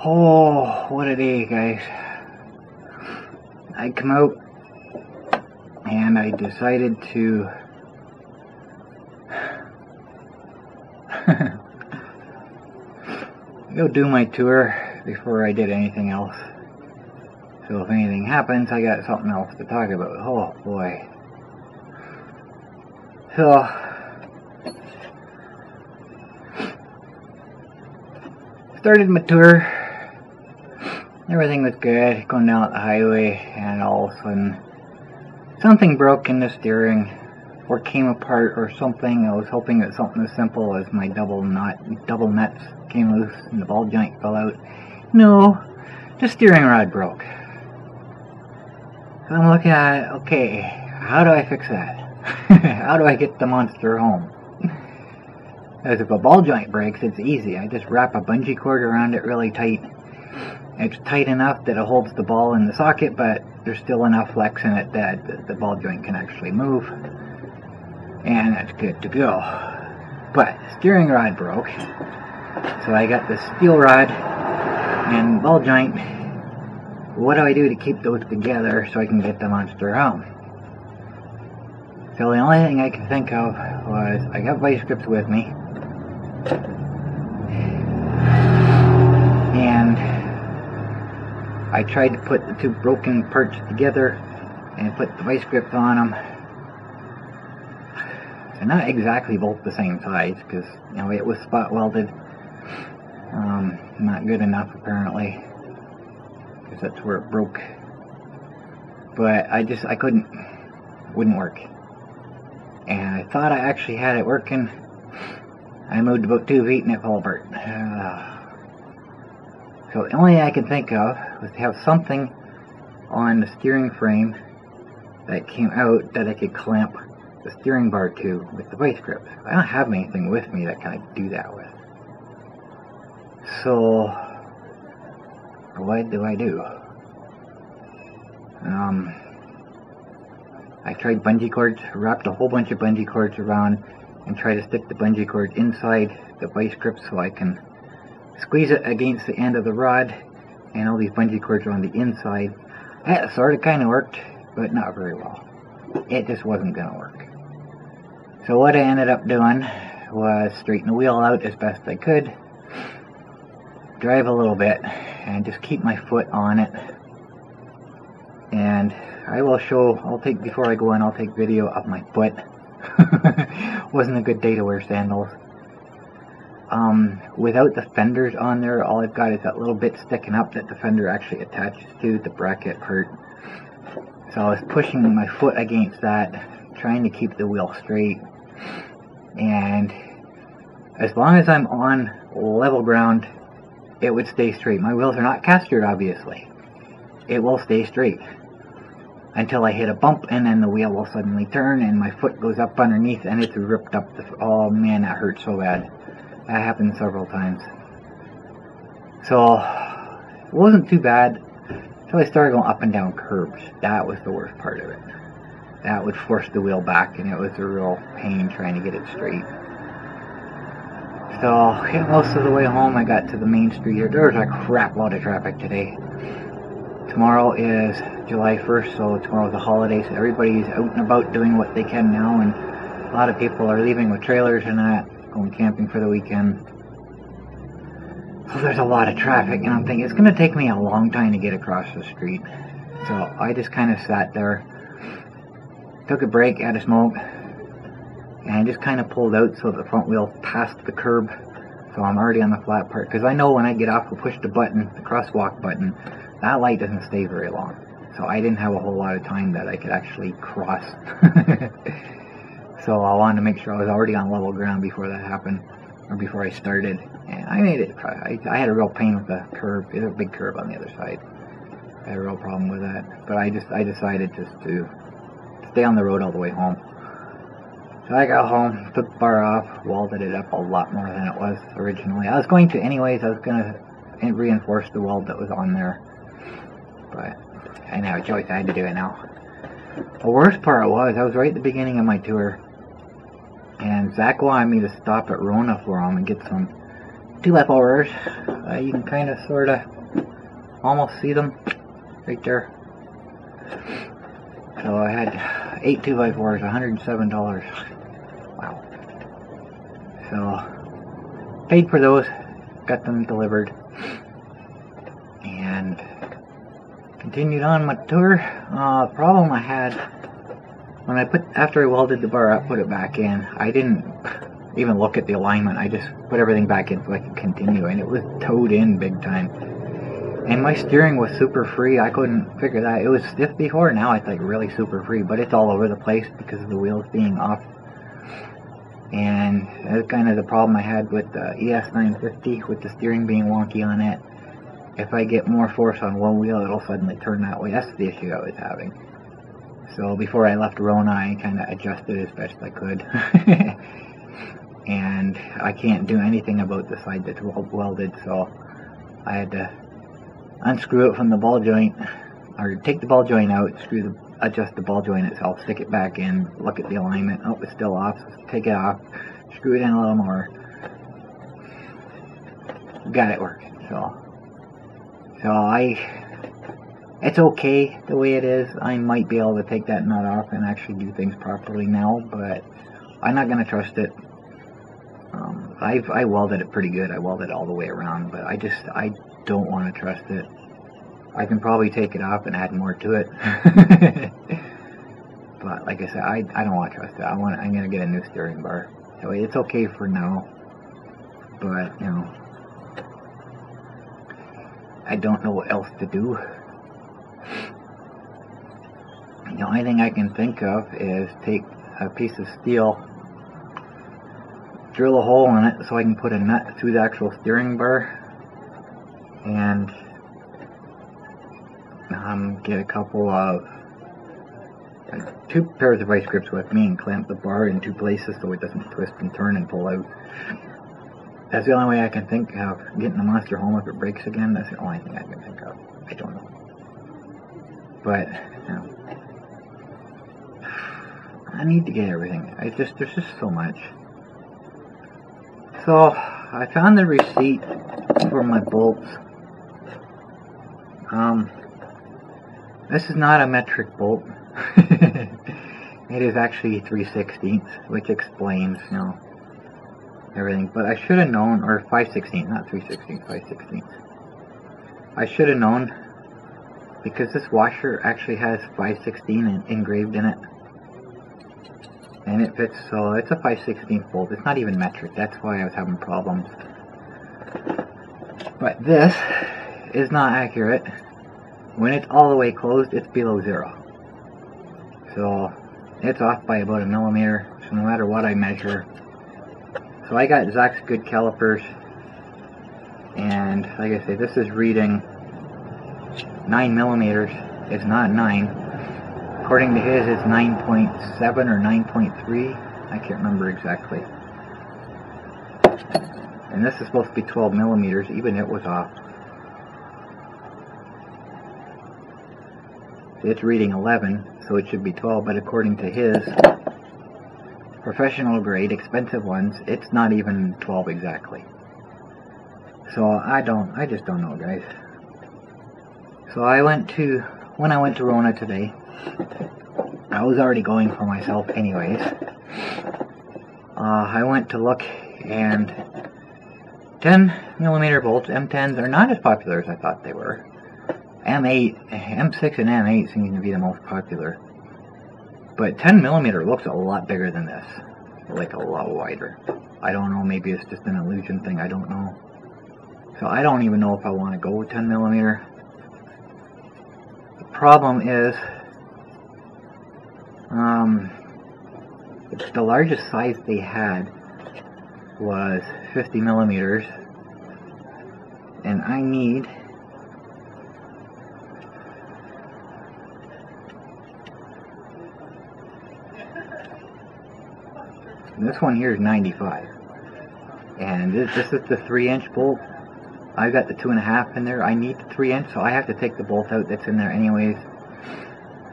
Oh, what a day, guys. I come out and I decided to go do my tour before I did anything else. So if anything happens, I got something else to talk about. Oh boy. So started my tour. Everything was good, going down the highway, and all of a sudden something broke in the steering, or came apart or something. I was hoping that something as simple as my double nuts came loose and the ball joint fell out. No, the steering rod broke. So I'm looking at it, okay, how do I fix that? How do I get the monster home? Because if a ball joint breaks, it's easy. I just wrap a bungee cord around it really tight. It's tight enough that it holds the ball in the socket, but there's still enough flex in it that the ball joint can actually move. And that's good to go. But the steering rod broke. So I got the steel rod and ball joint. What do I do to keep those together so I can get the monster home? So the only thing I could think of was, I got vice grips with me. And I tried to put the two broken parts together and put the vice grips on them. They're not exactly both the same size because, you know, it was spot welded. Not good enough apparently, because that's where it broke. But I couldn't, wouldn't work. And I thought I actually had it working. I moved about 2 feet and it fell apart. So the only thing I could think of was to have something on the steering frame that came out that I could clamp the steering bar to with the vice grips. I don't have anything with me that can do that with. So what do I do? I tried bungee cords, wrapped a whole bunch of bungee cords around and tried to stick the bungee cord inside the vice grip so I can squeeze it against the end of the rod, and all these bungee cords are on the inside. That sort of kind of worked, but not very well. It just wasn't going to work. So what I ended up doing was straighten the wheel out as best I could, drive a little bit, and just keep my foot on it. And I will show, before I go in, I'll take video of my foot. Wasn't a good day to wear sandals. Without the fenders on there, all I've got is that little bit sticking up that the fender actually attaches to, the bracket part. So I was pushing my foot against that, trying to keep the wheel straight. And as long as I'm on level ground, it would stay straight. My wheels are not castered, obviously. It will stay straight until I hit a bump, and then the wheel will suddenly turn and my foot goes up underneath and it's ripped up the... Oh man, that hurt so bad. That happened several times. So it wasn't too bad until I started going up and down curbs. That was the worst part of it. That would force the wheel back, and it was a real pain trying to get it straight. So most of the way home I got to the main street here. There was a crap load of traffic today. Tomorrow is July 1st, so tomorrow's a holiday, so everybody's out and about doing what they can now, and a lot of people are leaving with trailers and that, going camping for the weekend. So there's a lot of traffic, and I'm thinking it's going to take me a long time to get across the street. So I just kind of sat there, took a break, had a smoke, and just kind of pulled out so the front wheel passed the curb, so I'm already on the flat part, because I know when I get off and push the button, the crosswalk button, that light doesn't stay very long. So I didn't have a whole lot of time that I could actually cross. So I wanted to make sure I was already on level ground before that happened, or before I started. And I made it. I had a real pain with the curb. There's a big curb on the other side. I had a real problem with that. But I decided just to stay on the road all the way home. So I got home, took the bar off, welded it up a lot more than it was originally. I was going to anyways. I was going to reinforce the weld that was on there. But I didn't have a choice. I had to do it now. The worst part was, I was right at the beginning of my tour, and Zach wanted me to stop at Rona for him and get some 2x4s. You can kind of sort of almost see them right there. So I had 8 2x4s, $107. Wow. So paid for those, got them delivered, and continued on my tour. Problem I had when after I welded the bar up, put it back in, I didn't even look at the alignment. I just put everything back in so I could continue, and it was towed in big time. And my steering was super free. I couldn't figure that. It was stiff before, now it's like really super free, but it's all over the place because of the wheels being off. And that's kind of the problem I had with the ES950, with the steering being wonky on it. If I get more force on one wheel, it'll suddenly turn that way. That's the issue I was having. So before I left Rona, I kind of adjusted as best I could. And I can't do anything about the side that's welded, so I had to unscrew it from the ball joint, or take the ball joint out, adjust the ball joint itself, stick it back in, look at the alignment. Oh, it's still off, so take it off, screw it in a little more. Got it working. So it's okay the way it is. I might be able to take that nut off and actually do things properly now, but I'm not going to trust it. I welded it pretty good. I welded it all the way around, but I don't want to trust it. I can probably take it off and add more to it. But like I said, I don't want to trust it. I'm going to get a new steering bar. So it's okay for now, but you know, I don't know what else to do. The only thing I can think of is take a piece of steel, drill a hole in it so I can put a nut through the actual steering bar, and get a couple of 2 pairs of vice grips with me and clamp the bar in 2 places so it doesn't twist and turn and pull out. That's the only way I can think of getting the monster home if it breaks again. That's the only thing I can think of. I don't know. But, you know, I need to get everything. There's just so much. So, I found the receipt for my bolts. This is not a metric bolt. It is actually 3/16, which explains, you know, everything. But I should have known, or 5/16, not 3/16, 5/16. I should have known, because this washer actually has 5/16 engraved in it. And it fits, so it's a 5/16 bolt. It's not even metric. That's why I was having problems. But this is not accurate. When it's all the way closed, it's below 0. So it's off by about 1 millimeter. So no matter what I measure. So I got Zach's good calipers, and like I say, this is reading 9 millimeters. It's not 9. According to his, it's 9.7 or 9.3. I can't remember exactly. And this is supposed to be 12 millimeters. Even it was off. It's reading 11, so it should be 12, but according to his professional grade, expensive ones, it's not even 12 exactly. So I just don't know, guys. So when I went to Rona today, I was already going for myself anyways. I went to look, and 10 millimeter bolts, M10s, are not as popular as I thought they were. M8, M6 and M8 seem to be the most popular. But 10 millimeter looks a lot bigger than this. Like a lot wider. I don't know, maybe it's just an illusion thing, I don't know. So I don't even know if I want to go with 10 millimeter. The problem is, the largest size they had was 50 millimeters. And I need this one here is 95, and this is the 3-inch bolt. I've got the 2.5 in there. I need the 3-inch, so I have to take the bolt out that's in there anyways,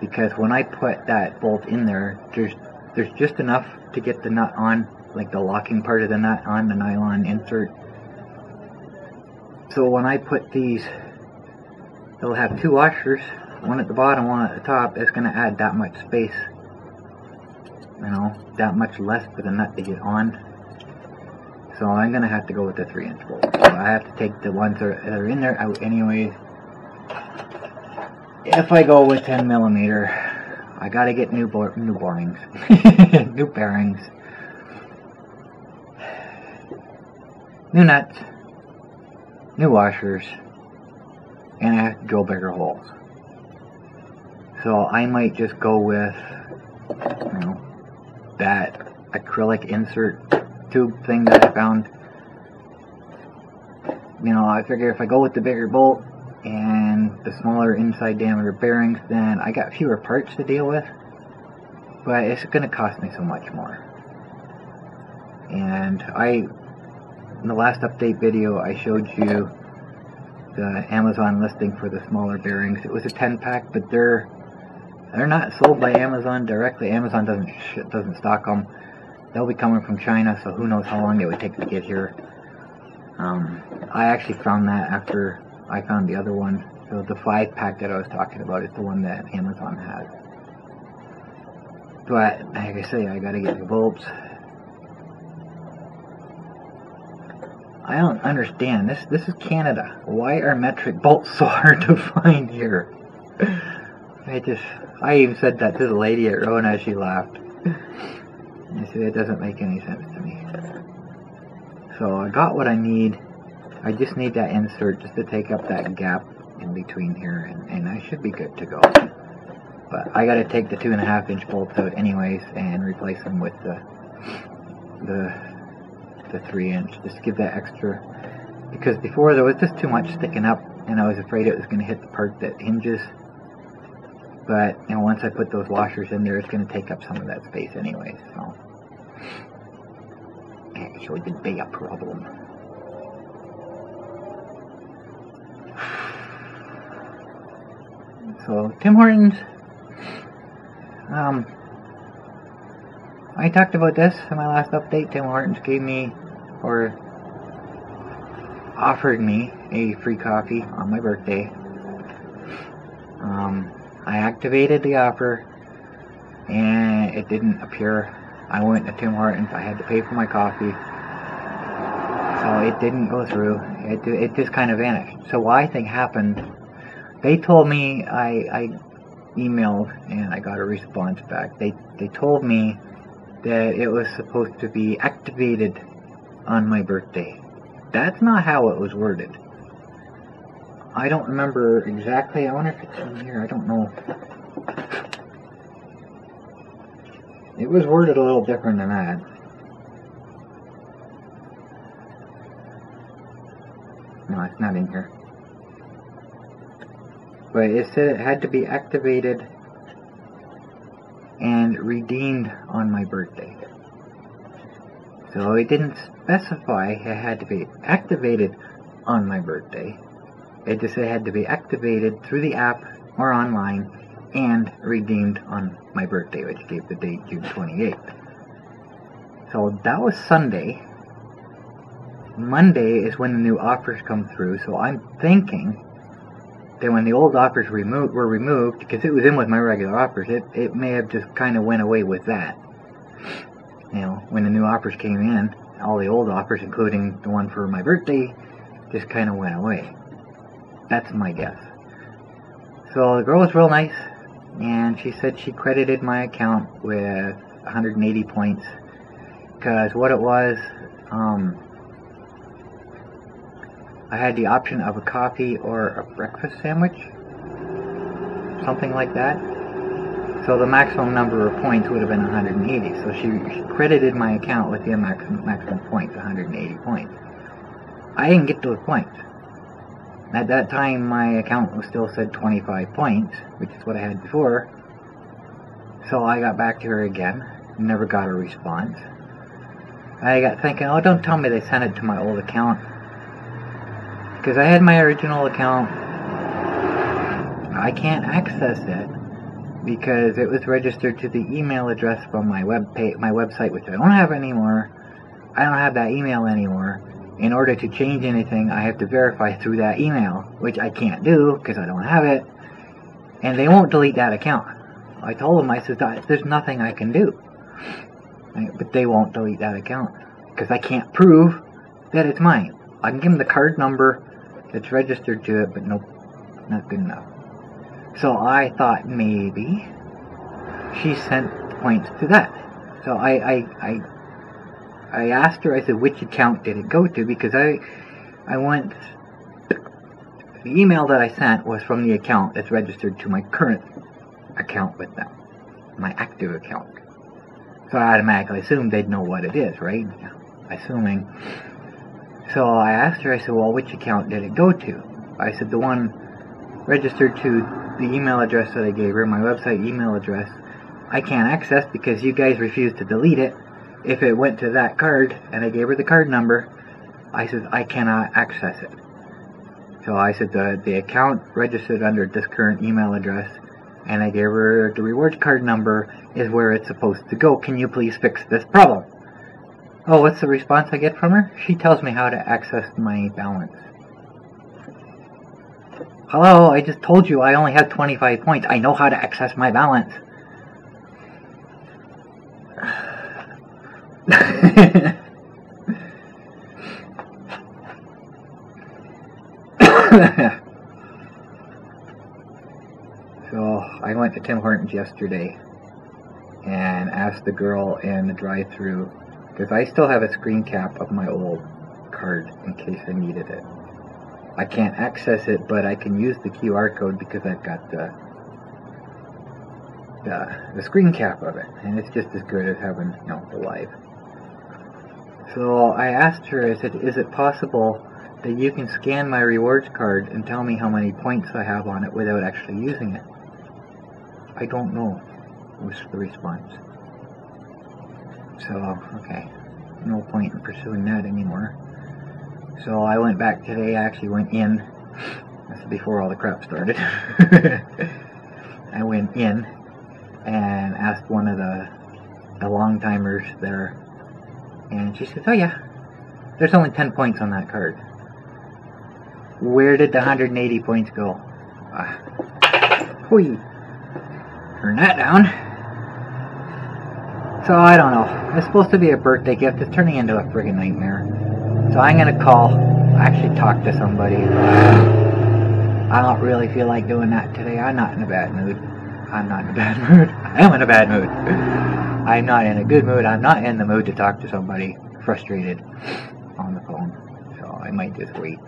because when I put that bolt in there, there's just enough to get the nut on, like the locking part of the nut on the nylon insert, So when I put these, they'll have 2 washers, one at the bottom, one at the top. It's going to add that much space, you know, that much less for the nut to get on. So I'm going to have to go with the 3-inch bolt. So I have to take the ones that are in there out anyways. If I go with 10mm, I got to get new borings, new bearings, new nuts, new washers, and I have to drill bigger holes. So I might just go with, you know, that acrylic insert tube thing that I found. You know, I figure if I go with the bigger bolt and the smaller inside diameter bearings, then I got fewer parts to deal with, but it's going to cost me so much more. And in the last update video, I showed you the Amazon listing for the smaller bearings. It was a 10-pack, but they're not sold by Amazon directly. Amazon doesn't stock them. They'll be coming from China, so who knows how long it would take to get here. I actually found that after I found the other one. So the 5-pack that I was talking about is the one that Amazon has. But like I say, I gotta get the bolts. I don't understand. This is Canada. Why are metric bolts so hard to find here? I even said that to the lady at Rona as she laughed. I said, it doesn't make any sense to me. So I got what I need. I just need that insert just to take up that gap in between here, and I should be good to go. But I gotta take the 2.5-inch bolts out anyways and replace them with the 3-inch, just to give that extra, because before there was just too much sticking up and I was afraid it was going to hit the part that hinges. But you know, once I put those washers in there, it's going to take up some of that space anyway, so it shouldn't be a problem. So Tim Hortons, I talked about this in my last update. Tim Hortons gave me, or offered me, a free coffee on my birthday. I activated the offer and it didn't appear. I went to Tim Hortons, I had to pay for my coffee, so it didn't go through. It just kind of vanished. So what I think happened, they told me, I emailed and I got a response back. They told me that it was supposed to be activated on my birthday. That's not how it was worded. I don't remember exactly. I wonder if it's in here. I don't know. It was worded a little different than that. No, it's not in here. But it said it had to be activated and redeemed on my birthday. So it didn't specify it had to be activated on my birthday. It just said it had to be activated through the app or online and redeemed on my birthday, which gave the date June 28th. So that was Sunday. Monday is when the new offers come through, so I'm thinking that when the old offers were removed, because it was in with my regular offers, it may have just kind of went away with that. You know, when the new offers came in, all the old offers, including the one for my birthday, just kind of went away. That's my guess. So the girl was real nice, and she said she credited my account with 180 points, because what it was, I had the option of a coffee or a breakfast sandwich, something like that. So the maximum number of points would have been 180. So she credited my account with the maximum points, 180 points. I didn't get those points. At that time, my account was still said 25 points, which is what I had before. So I got back to her again, never got a response. I got thinking, oh, don't tell me they sent it to my old account. Because I had my original account. I can't access it because it was registered to the email address from my website, which I don't have anymore. I don't have that email anymore. in order to change anything, I have to verify through that email, which I can't do because I don't have it, and they won't delete that account. I told them, I said, there's nothing I can do, but they won't delete that account because I can't prove that it's mine. I can give them the card number that's registered to it, but nope, not good enough. So I thought maybe she sent points to that. So I asked her, I said, which account did it go to? Because I went, the email that I sent was from the account that's registered to my current account with them, my active account. So I automatically assumed they'd know what it is, right? Assuming. So I asked her, I said, well, which account did it go to? I said, the one registered to the email address that I gave her, my website email address, I can't access because you guys refused to delete it. If it went to that card, and I gave her the card number, I said, I cannot access it. So I said, the account registered under this current email address, and I gave her the rewards card number, is where it's supposed to go. Can you please fix this problem? Oh, what's the response I get from her? She tells me how to access my balance. Hello, I just told you I only have 25 points. I know how to access my balance. So I went to Tim Hortons yesterday and asked the girl in the drive-thru, because I still have a screen cap of my old card in case I needed it. I can't access it, but I can use the QR code because I've got the screen cap of it, and it's just as good as having, you know, the live. So I asked her, I said, is it possible that you can scan my rewards card and tell me how many points I have on it without actually using it? I don't know, was the response. So, okay, no point in pursuing that anymore. So I went back today, I actually went in, this is before all the crap started. I went in and asked one of the long-timers there, and she says, oh yeah, there's only 10 points on that card. Where did the 180 points go? Whee! Turn that down. So I don't know. It's supposed to be a birthday gift. It's turning into a friggin' nightmare. So I'm gonna call, actually talk to somebody. I don't really feel like doing that today. I'm not in a bad mood. I'm not in a bad mood. I am in a bad mood. I'm not in a good mood. I'm not in the mood to talk to somebody frustrated on the phone. So I might just wait.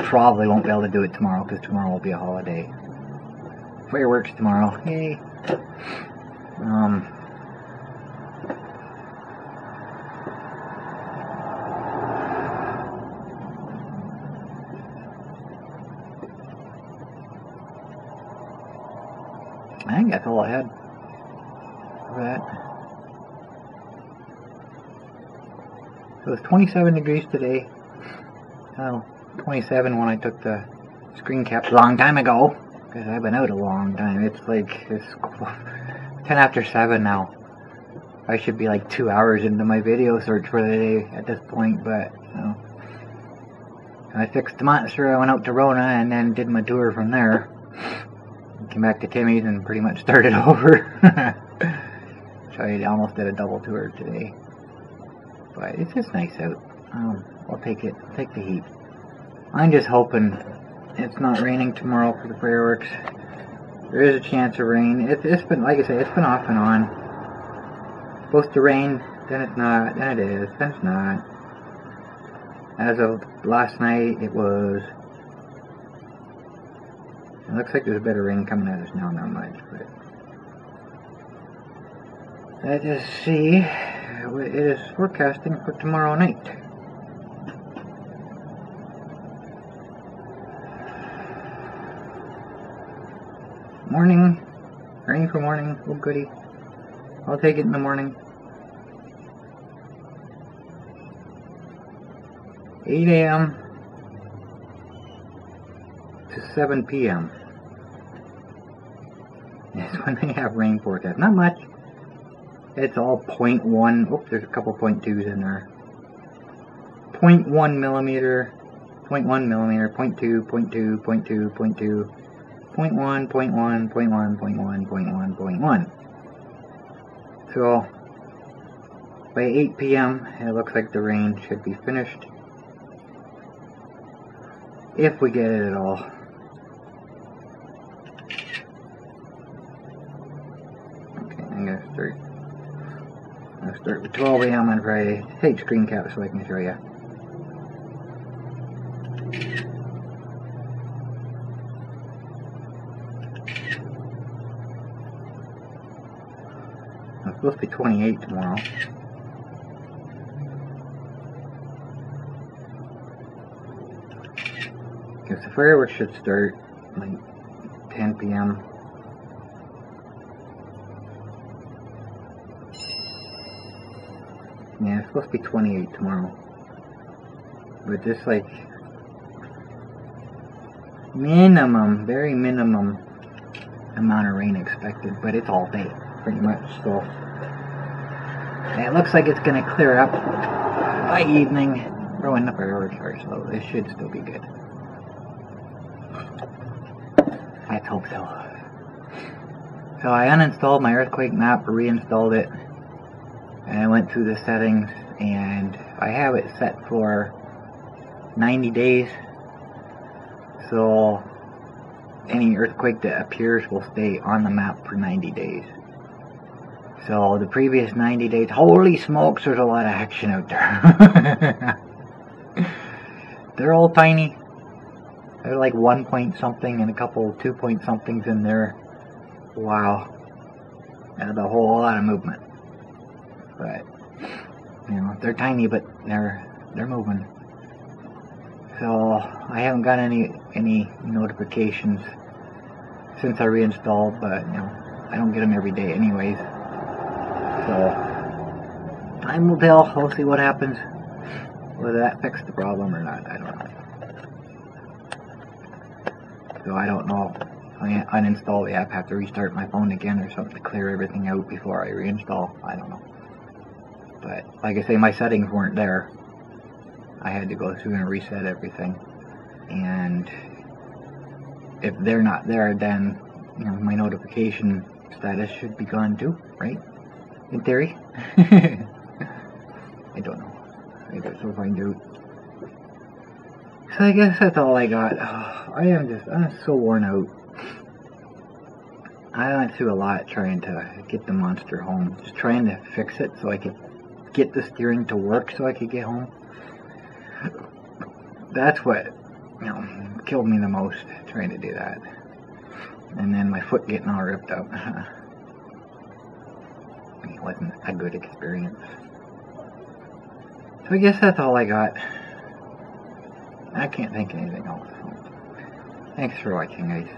Probably won't be able to do it tomorrow because tomorrow will be a holiday. Fireworks tomorrow. Yay. I think that's all I had for that. So it's 27 degrees today. Well, 27 when I took the screen cap a long time ago, because I've been out a long time. It's 10 after 7 now. I should be like 2 hours into my video search for the day at this point, but you know. I fixed the monster, I went out to Rona and then did my tour from there. Came back to Timmy's and pretty much started over. So I almost did a double tour today. But it's just nice out. I'll take it. I'll take the heat. I'm just hoping it's not raining tomorrow for the fireworks. There is a chance of rain. It's been, like I say, it's been off and on. It's supposed to rain, then it's not, then it is, then it's not. As of last night, it was... It looks like there's a bit of rain coming at us now, not much, but... Let's just see. It is forecasting for tomorrow night. Morning. Rain for morning. Oh, goody. I'll take it in the morning. 8 a.m. to 7 p.m. That's when they have rain forecast. Not much. It's all 0.1. Oops, there's a couple 0.2s in there. 0.1 millimeter, 0.1 millimeter, 0.2, 0.2, 0.2, 0.2, 0.1, 0.1, 0.1, 0.1, 0.1, 0.1. So by 8 p.m. it looks like the rain should be finished, if we get it at all. Okay, I'm gonna start with 12 a.m. on Friday. Take screen cap so I can show you. It's supposed to be 28 tomorrow. Because the fireworks should start like 10 p.m. Yeah, it's supposed to be 28 tomorrow. But just like minimum, very minimum amount of rain expected, but it's all day pretty much. So and it looks like it's gonna clear up by evening or when the fireworks are, so it should still be good. Let's hope so. So I uninstalled my earthquake map, reinstalled it, and I went through the settings, and I have it set for 90 days. So any earthquake that appears will stay on the map for 90 days. So the previous 90 days, holy smokes, there's a lot of action out there. They're all tiny. They're like 1 point something and a couple 2 point somethings in there. Wow. There's a whole lot of movement. But, you know, they're tiny, but they're moving. So I haven't got any notifications since I reinstalled, but you know, I don't get them every day anyways. So time will tell. We'll see what happens. Whether that fixed the problem or not, I don't know. So I don't know. I uninstall the app, have to restart my phone again or something to clear everything out before I reinstall. I don't know. But like I say, my settings weren't there. I had to go through and reset everything. And if they're not there, then you know, my notification status should be gone too, right? In theory. I don't know. I guess we'll find out. So I guess that's all I got. I'm so worn out. I went through a lot trying to get the monster home. Just trying to fix it so I could get the steering to work so I could get home. That's what, you know, killed me the most, trying to do that. And then my foot getting all ripped up. It wasn't a good experience. So I guess that's all I got. I can't think of anything else. Thanks for watching, guys.